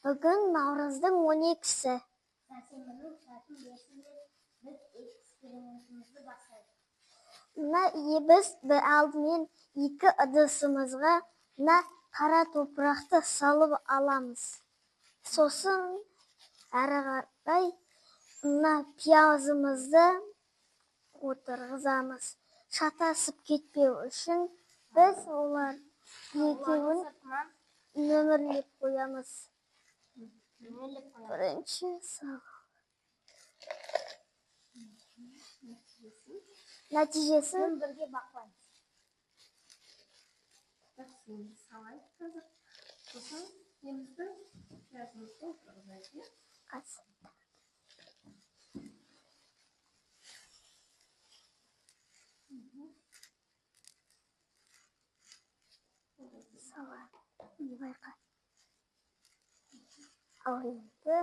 Бүгін наурыздың 12-сі. Сәрсенбінің сағат 5-інде біз экспериментімізді бастадық. Біз алдымен 2 ыдысымызға қара топырақты салып аламыз. Сосын әрі қарай пиязымызды отырғызамыз. Шатасып кетпеу үшін біз олар екеуін нөмірлеп қоямыз. Бірінші салу. Нәтижесін бірге бақылаймыз. Салайық қазір. Сосын емізді пиязымызды отырғызайық. Сала. Байқа. Ал енді